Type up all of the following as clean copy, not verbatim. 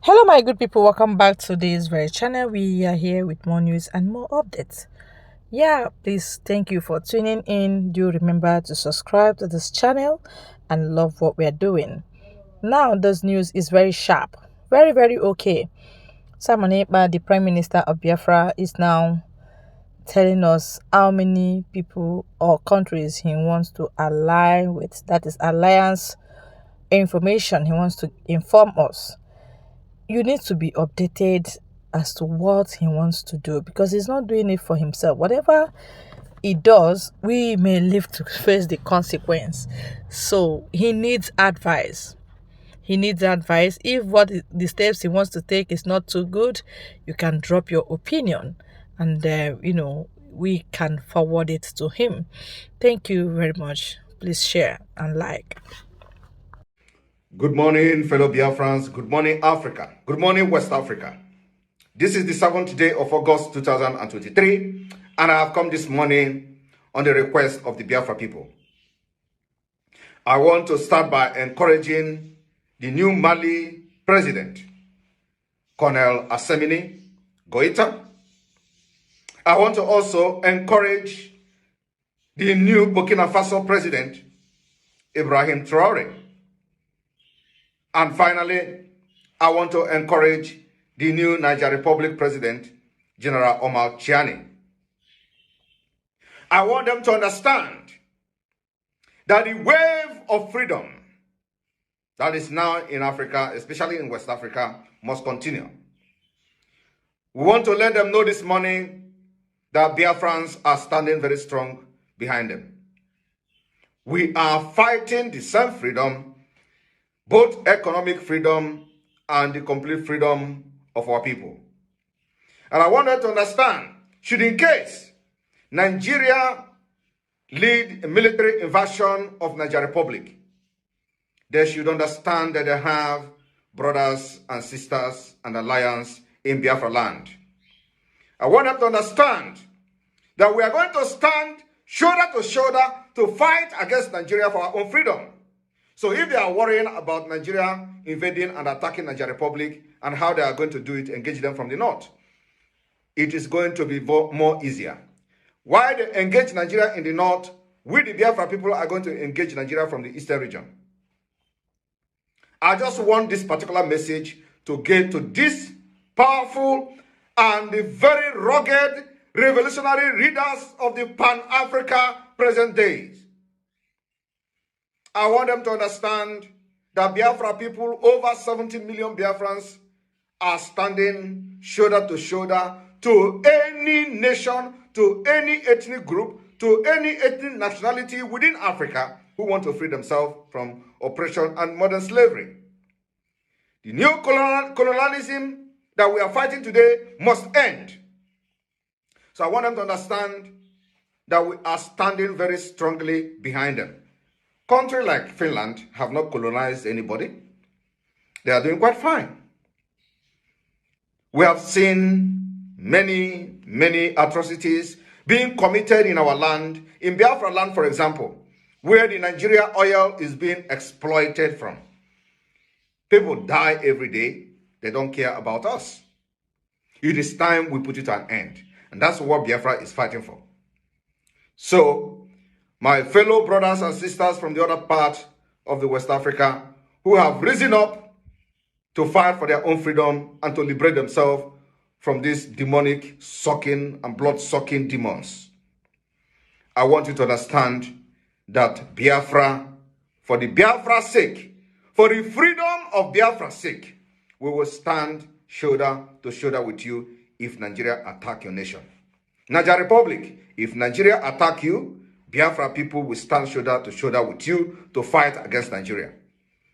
Hello, my good people. Welcome back to this very channel. We are here with more news and more updates. Yeah, please thank you for tuning in. Do remember to subscribe to this channel and love what we are doing. Now, this news is very sharp, very okay. Simon Ekpa, the Prime Minister of Biafra, is now telling us how many people or countries he wants to ally with. That is alliance information he wants to inform us. You need to be updated as to what he wants to do because he's not doing it for himself. Whatever he does, we may live to face the consequence. So he needs advice. He needs advice. If what the steps he wants to take is not too good, you can drop your opinion and, we can forward it to him. Thank you very much. Please share and like. Good morning, fellow Biafrans. Good morning, Africa. Good morning, West Africa. This is the 7th day of August 2023, and I have come this morning on the request of the Biafra people. I want to start by encouraging the new Mali president, Colonel Assemini Goita. I want to also encourage the new Burkina Faso president, Ibrahim Traore. And finally, I want to encourage the new Niger Republic President, General Omar Chiani. I want them to understand that the wave of freedom that is now in Africa, especially in West Africa, must continue. We want to let them know this morning that Biafrans are standing very strong behind them. We are fighting the same freedom, both economic freedom and the complete freedom of our people. And I want them to understand, should in case Nigeria lead a military invasion of Niger Republic, they should understand that they have brothers and sisters and alliance in Biafra land. I want them to understand that we are going to stand shoulder to shoulder to fight against Nigeria for our own freedom. So if they are worrying about Nigeria invading and attacking Niger Republic and how they are going to do it, engage them from the north, it is going to be more easier. While they engage Nigeria in the north, we the Biafra people are going to engage Nigeria from the eastern region. I just want this particular message to get to this powerful and the very rugged revolutionary leaders of the Pan-Africa present days. I want them to understand that Biafra people, over 70 million Biafrans, are standing shoulder to shoulder to any nation, to any ethnic group, to any ethnic nationality within Africa who want to free themselves from oppression and modern slavery. The new colonialism that we are fighting today must end. So I want them to understand that we are standing very strongly behind them. Countries like Finland have not colonized anybody. They are doing quite fine. We have seen many atrocities being committed in our land, in Biafra land, for example, where the Nigeria oil is being exploited from. People die every day. They don't care about us. It is time we put it an end. And that's what Biafra is fighting for. So, my fellow brothers and sisters from the other part of the West Africa who have risen up to fight for their own freedom and to liberate themselves from these demonic sucking and blood-sucking demons. I want you to understand that Biafra, for the Biafra's sake, for the freedom of Biafra's sake, we will stand shoulder to shoulder with you if Nigeria attack your nation. Niger Republic, if Nigeria attack you, Biafra people will stand shoulder to shoulder with you to fight against Nigeria.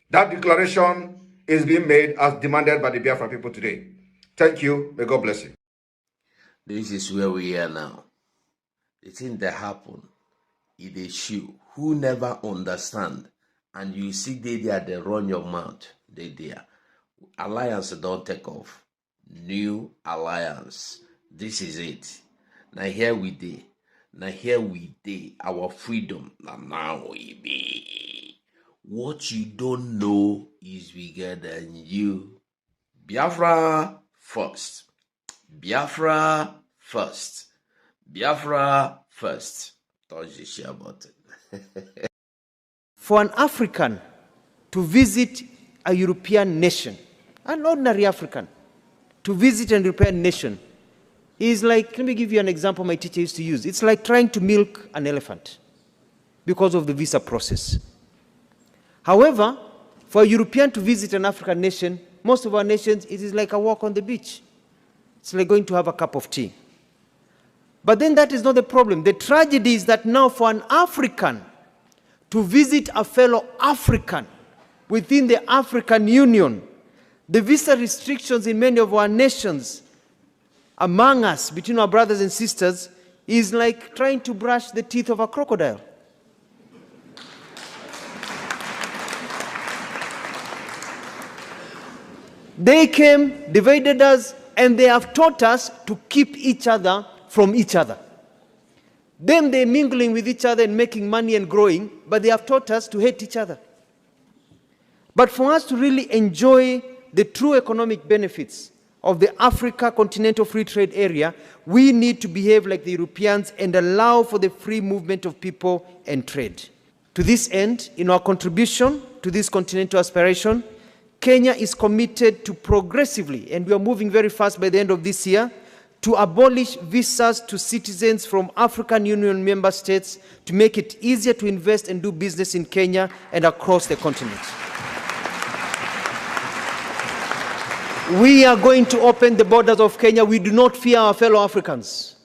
That declaration is being made as demanded by the Biafra people today. Thank you. May God bless you. This is where we are now. The thing that happen is a shoe who never understand, and you see they run your mouth. They there. Alliance don't take off. New alliance. This is it. Now here we dey. Now here we dey. Our freedom. Now we be. What you don't know is bigger than you. Biafra first. Biafra first. Biafra first. Touch the share button. For an African to visit a European nation, an ordinary African, to visit a European nation is like, let me give you an example my teacher used to use. It's like trying to milk an elephant because of the visa process. However, for a European to visit an African nation, most of our nations, it is like a walk on the beach. It's like going to have a cup of tea. But then that is not the problem. The tragedy is that now for an African to visit a fellow African within the African Union, the visa restrictions in many of our nations, among us, between our brothers and sisters, is like trying to brush the teeth of a crocodile. They came, divided us, and they have taught us to keep each other from each other. Them, they're mingling with each other and making money and growing, but they have taught us to hate each other. But for us to really enjoy the true economic benefits of the Africa Continental Free Trade Area, we need to behave like the Europeans and allow for the free movement of people and trade. To this end, in our contribution to this continental aspiration, Kenya is committed to progressively, and we are moving very fast by the end of this year, to abolish visas to citizens from African Union member states to make it easier to invest and do business in Kenya and across the continent. We are going to open the borders of Kenya. We do not fear our fellow Africans.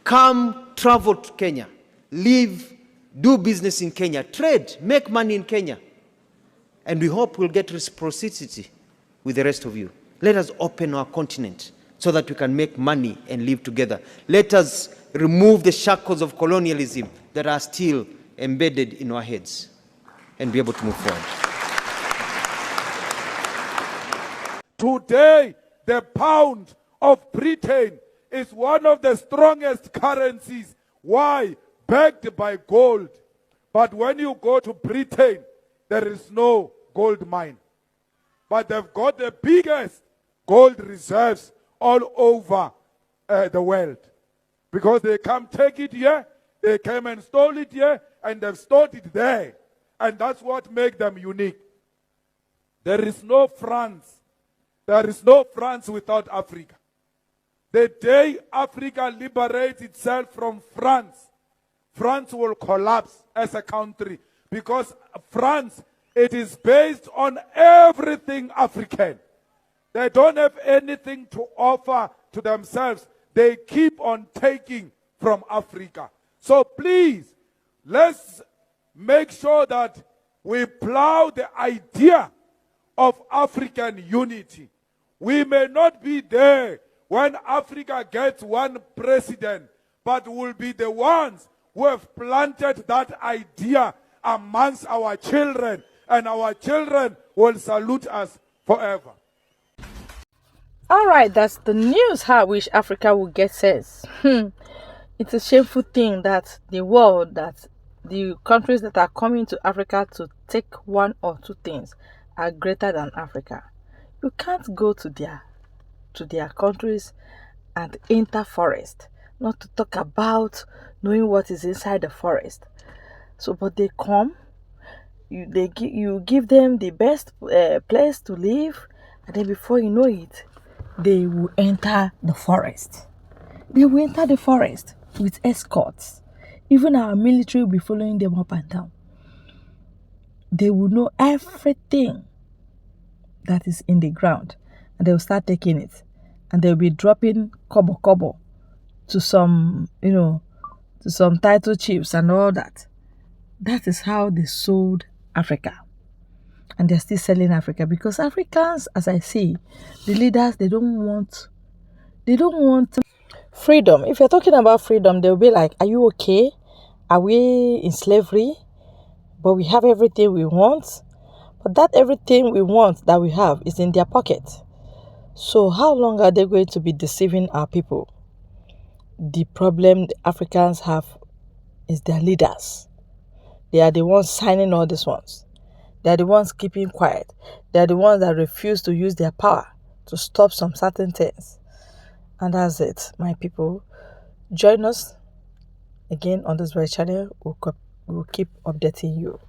Come, travel to Kenya. Live, do business in Kenya. Trade, make money in Kenya. And we hope we'll get reciprocity with the rest of you. Let us open our continent so that we can make money and live together. Let us remove the shackles of colonialism that are still embedded in our heads and be able to move forward. Today, the pound of Britain is one of the strongest currencies. Why? Backed by gold. But when you go to Britain, there is no gold mine. But they've got the biggest gold reserves all over the world. Because they come take it here, they came and stole it here, and they've stored it there. And that's what makes them unique. There is no France. There is no France without Africa. The day Africa liberates itself from France, France will collapse as a country. Because France, it is based on everything African. They don't have anything to offer to themselves. They keep on taking from Africa. So please, let's make sure that we plow the idea of African unity. We may not be there when Africa gets one president, but we'll be the ones who have planted that idea amongst our children, and our children will salute us forever. All right, that's the news how I wish Africa would get sense. It's a shameful thing that the world, that the countries that are coming to Africa to take one or two things are greater than Africa. You can't go to their countries and enter forest, not to talk about knowing what is inside the forest. So, but they come, you give them the best place to live, and then before you know it, they will enter the forest. They will enter the forest with escorts. Even our military will be following them up and down. They will know everything that is in the ground, and they will start taking it, and they will be dropping kobo to some, to some title chiefs and all that. That is how they sold Africa. And they're still selling Africa, because Africans, as I see, the leaders, they don't want freedom. If you're talking about freedom, they'll be like, are you okay? Are we in slavery? But we have everything we want. But that everything we want that we have is in their pocket. So how long are they going to be deceiving our people? The problem the Africans have is their leaders. They are the ones signing all these ones. They are the ones keeping quiet. They are the ones that refuse to use their power to stop some certain things. And that's it, my people. Join us again on this very channel. We'll keep updating you.